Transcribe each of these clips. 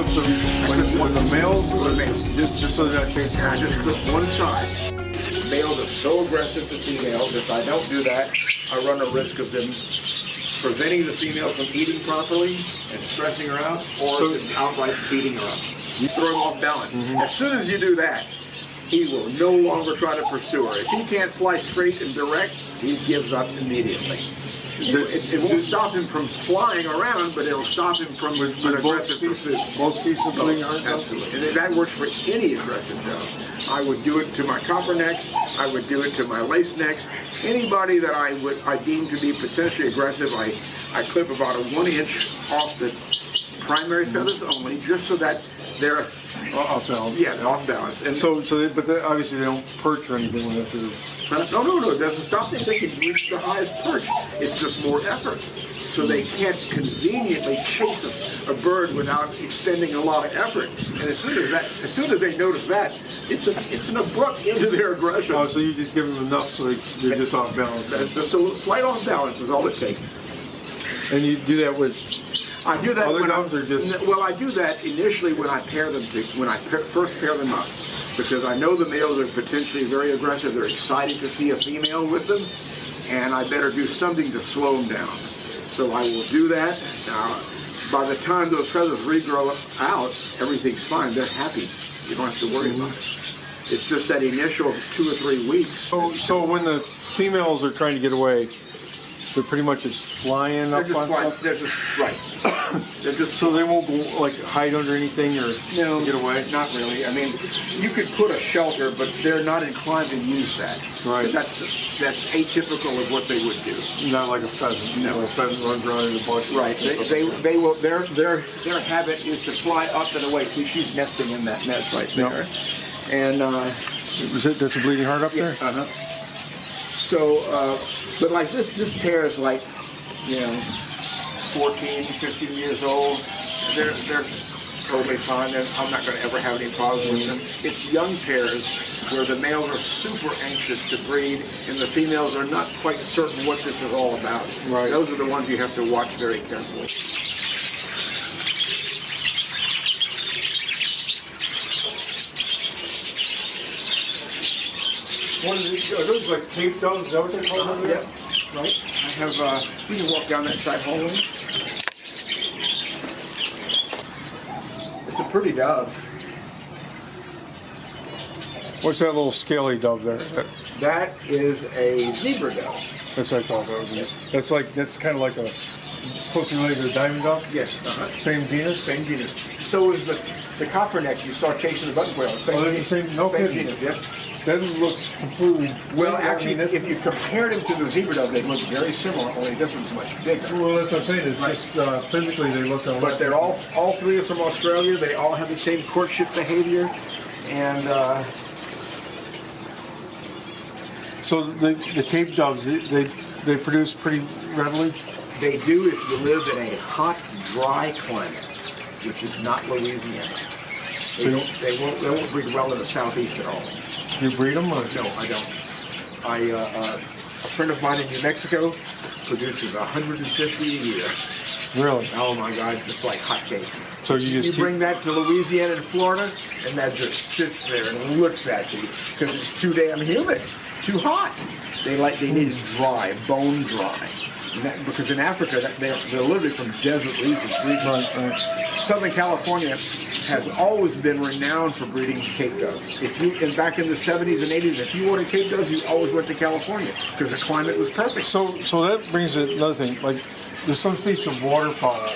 clip the males or the males. Just so that chase. And I just clip one side. Males are so aggressive to females. If I don't do that, I run a risk of them preventing the female from eating properly and stressing her out, or just outright beating her up. You throw him off balance. As soon as you do that, he will no longer try to pursue her. If he can't fly straight and direct, he gives up immediately. It won't stop him from flying around, but it'll stop him from an aggressive pursuit. Most species of breeding are absolutely, and that works for any aggressive dove. I would do it to my copper necks. I would do it to my lace necks. Anybody that I deem to be potentially aggressive, I clip about a 1 inch off the primary feathers only, just so that they're off balance. Yeah, off balance. And but obviously they don't perch or anything when they're. No, it doesn't stop them. They can reach the highest perch. It's just more effort. So they can't conveniently chase a bird without expending a lot of effort. And as soon as they notice that, it's an abrupt end to their aggression. Oh, so you just give them enough so they're just off balance. Just a slight off balance is all it takes. And you do that with. I do that when I do that initially when I first pair them up, because I know the males are potentially very aggressive. They're excited to see a female with them, and I better do something to slow them down. So I will do that. By the time those feathers regrow out, everything's fine. They're happy. You don't have to worry about it. It's just that initial 2 or 3 weeks. So when the females are trying to get away, they're pretty much just flying up on stuff? They're just, right. They're just, so they won't go, like, hide under anything or get away? Not really. I mean, you could put a shelter, but they're not inclined to use that. Right. That's atypical of what they would do. Not like a pheasant. No. A pheasant runs around in the bush. Right. They will. Their habit is to fly up and away. See, she's nesting in that nest right there. Yep. And that's a bleeding heart up there? Uh-huh. So, but like this pair is like, 14, 15 years old. They're totally fine. I'm not going to ever have any problems with them. It's young pairs where the males are super anxious to breed and the females are not quite certain what this is all about. Right. Those are the ones you have to watch very carefully. Are those like Cape doves? Is that what they call them? Yeah. Right. I have, we can walk down that side hallway. It's a pretty dove. What's that little scaly dove there? That is a zebra dove. That's what I thought that was. That's kind of like a closely related to a diamond dove? Yes. Same genus? Same genus. So is the copperneck you saw chasing the button quail. That's the same. No same kidding. genus. Yep. That looks completely. Well, actually, if you compared them to the zebra dove, they look very similar. Only this one's much bigger. Well, that's what I'm saying. It's just physically they look. But they're all three are from Australia. They all have the same courtship behavior, and. So the Cape doves, they produce pretty readily? They do if you live in a hot, dry climate, which is not Louisiana. They won't breed well in the southeast at all. Do you breed them? Or? No, I don't. A friend of mine in New Mexico produces 150 a year. Really? Oh my God, just like hotcakes. So you bring that to Louisiana and Florida, and that just sits there and looks at you because it's too damn humid. Too hot. They need it dry, bone dry. Because in Africa, they're literally from desert regions. Right. Southern California has always been renowned for breeding Cape doves. Back in the 70s and 80s, if you wanted Cape doves, you always went to California because the climate was perfect. So that brings to another thing. Like, there's some species of waterfowl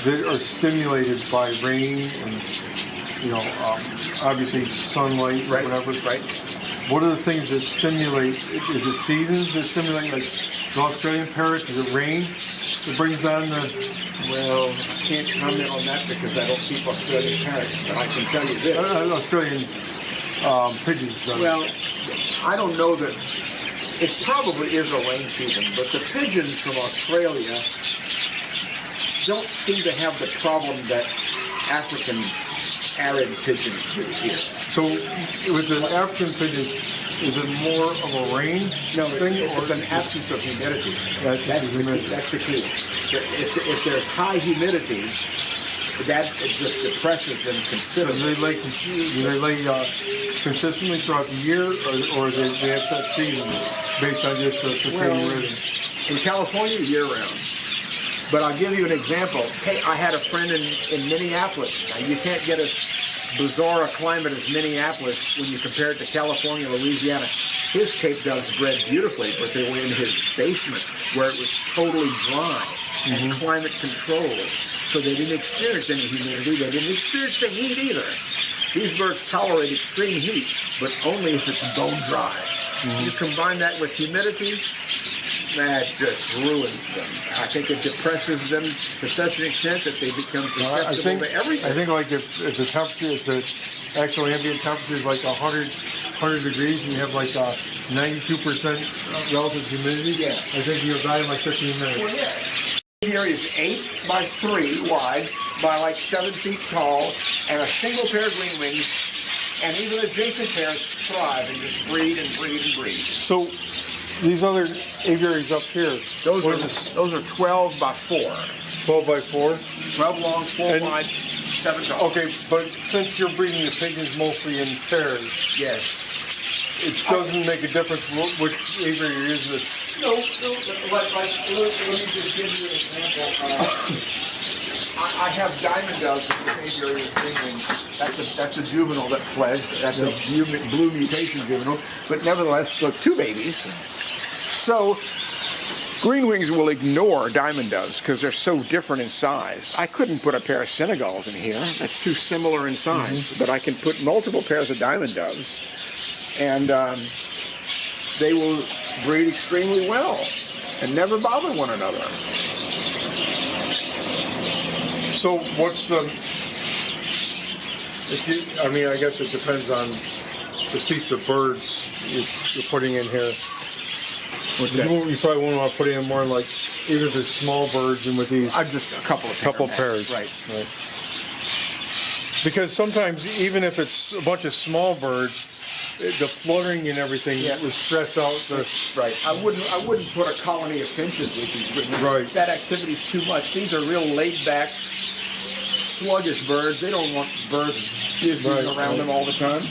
that are stimulated by rain and, obviously sunlight, or whatever. Right. What are the things that stimulate? Is it seasons that stimulate, like the Australian parrot? Is it rain that brings on the... Well, I can't comment on that because I don't keep Australian parrots, but I can tell you this. Australian pigeons. Well, I don't know that... It probably is a rain season, but the pigeons from Australia don't seem to have the problem that African arid pigeons do here. So with the African pigeons, is it more of a rain thing? It's an absence of humidity. That's the key. If there's high humidity, That it just depresses them So considerably. do they lay consistently throughout the year, or they have set seasons based on just the circadian rhythm? In California, year-round. But I'll give you an example. Hey, I had a friend in Minneapolis. Now, you can't get as bizarre a climate as Minneapolis when you compare it to California, Louisiana. His Cape does bred beautifully, but they were in his basement where it was totally dry and climate controlled. So they didn't experience any humidity. They didn't experience the heat either. These birds tolerate extreme heat, but only if it's bone dry. You combine that with humidity, that just ruins them. I think it depresses them to such an extent that they become susceptible to everything. I think like if the temperature, if the actual ambient temperature is like 100 degrees and you have like 92% relative humidity, I think you'll die in like 15 minutes. Well, yeah. Here is 8 by 3 wide by like 7 feet tall, and a single pair of green wings, and even adjacent pairs thrive and just breed and breed and breed. So these other aviaries up here, Those are 12 by 4. 12 by 4? 12 long, 4 wide, 7 tall. Okay, but since you're breeding the pigeons mostly in pairs, Yes. it doesn't make a difference which aviary it is. No, let me just give you an example. I have diamond doves in this aviary with green wings. That's a juvenile that fledged. That's a blue mutation juvenile. But nevertheless, look, 2 babies. So green wings will ignore diamond doves because they're so different in size. I couldn't put a pair of Senegals in here. That's too similar in size. But I can put multiple pairs of diamond doves, and they will breed extremely well and never bother one another. So what's the, I mean, I guess it depends on the species of birds you're putting in here. You probably won't want to put in more like, either the small birds and with these. Just a couple of pairs. Right. Because sometimes, even if it's a bunch of small birds, the fluttering and everything would stress out the. Right. I wouldn't put a colony of finches with these birds. Right. That activity's too much. These are real laid back, sluggish birds. They don't want birds dizzying around them all the time.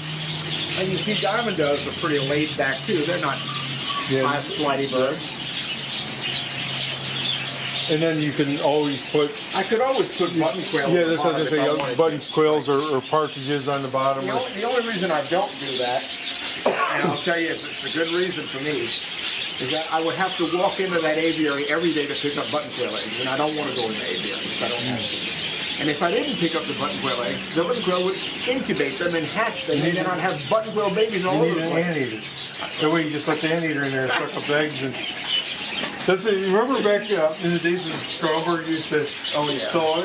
And you see diamond doves are pretty laid back too. They're not high flighty birds. And then you can always put. I could always put button quails. Yeah, that's what I was going to say. Button quails or partridges on the bottom. The only reason I don't do that, and I'll tell you, it's a good reason for me, is that I would have to walk into that aviary every day to pick up button quail eggs, and I don't want to go in the aviary if I don't have to. And if I didn't pick up the button quail eggs, the button quail would incubate them and hatch them, and then I'd have button quail babies all over the place. Anteater. That way you just let the anteater in there and suck up eggs. And remember back in the days when Strawberg used to, so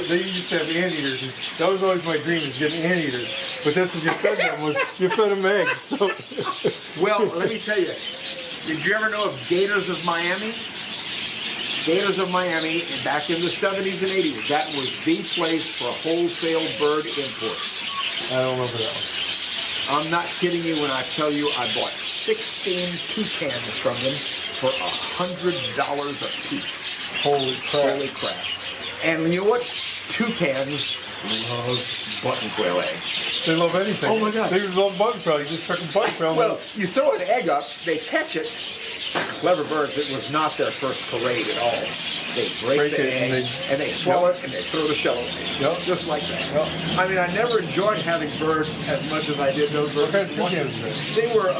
they used to have anteaters. And that was always my dream, is getting anteaters. But that's what you fed them, was you fed them eggs. So. Well, let me tell you, did you ever know of Gators of Miami? Gators of Miami, back in the 70s and 80s, that was the place for wholesale bird imports. I don't remember that one. I'm not kidding you when I tell you I bought 16 toucans from them for $100 a piece. Holy crap. Holy crap. And you know what? Toucans love button quail eggs. They love anything. Oh my God. They love button quail. You just chuck a button quail. Well, you throw an egg up, they catch it. Clever birds, it was not their first parade at all. They break the egg, and they swallow it, and they throw the shell away. Just like that. I mean, I never enjoyed having birds as much as I did those birds. What kind of toucans are they? They were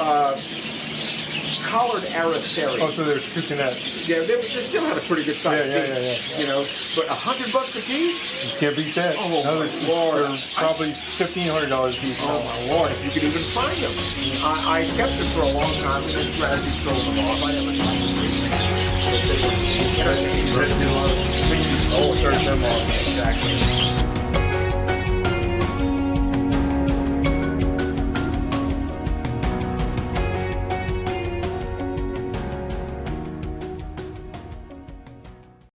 collared Araceli. Oh, so there's toucanettes. Yeah, they still had a pretty good size. Yeah. You know, but $100 a piece? You can't beat that. Oh, my Lord. They're probably $1,500 a piece. Oh, my Lord, if you could even find them. I kept them for a long time, and then gradually sold them off. I never tried to see them. Oh, turn them off. Exactly.